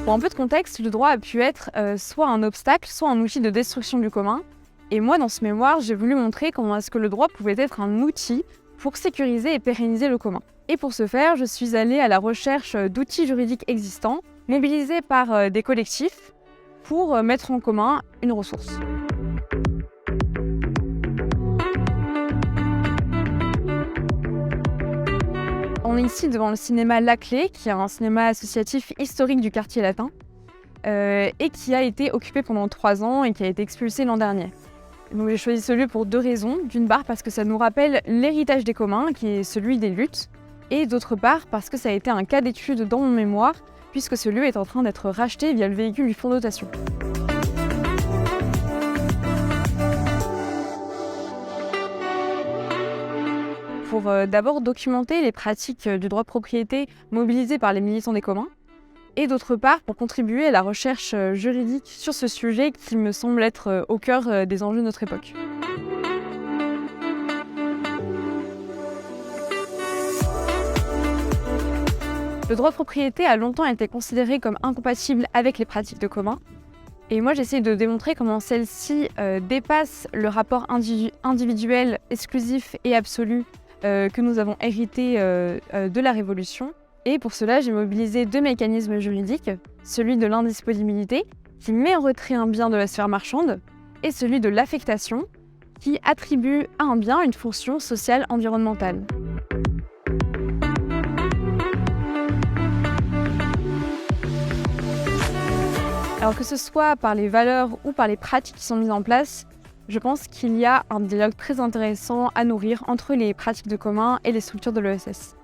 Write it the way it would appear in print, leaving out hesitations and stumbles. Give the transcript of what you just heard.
Pour un peu de contexte, le droit a pu être soit un obstacle, soit un outil de destruction du commun. Et moi, dans ce mémoire, j'ai voulu montrer comment est-ce que le droit pouvait être un outil pour sécuriser et pérenniser le commun. Et pour ce faire, je suis allée à la recherche d'outils juridiques existants, mobilisés par des collectifs, pour mettre en commun une ressource. On est ici devant le cinéma La Clé, qui est un cinéma associatif historique du quartier latin, et qui a été occupé pendant 3 ans et qui a été expulsé l'an dernier. Donc j'ai choisi ce lieu pour 2 raisons. D'une part parce que ça nous rappelle l'héritage des communs, qui est celui des luttes, et d'autre part parce que ça a été un cas d'étude dans mon mémoire, puisque ce lieu est en train d'être racheté via le véhicule du fonds de dotation. Pour d'abord documenter les pratiques du droit de propriété mobilisées par les militants des communs, et d'autre part pour contribuer à la recherche juridique sur ce sujet qui me semble être au cœur des enjeux de notre époque. Le droit de propriété a longtemps été considéré comme incompatible avec les pratiques de commun. Et moi, j'essaie de démontrer comment celle-ci dépasse le rapport individuel, exclusif et absolu que nous avons hérité de la Révolution. Et pour cela, j'ai mobilisé 2 mécanismes juridiques, celui de l'indisponibilité, qui met en retrait un bien de la sphère marchande, et celui de l'affectation, qui attribue à un bien une fonction sociale environnementale. Alors que ce soit par les valeurs ou par les pratiques qui sont mises en place, je pense qu'il y a un dialogue très intéressant à nourrir entre les pratiques de commun et les structures de l'ESS.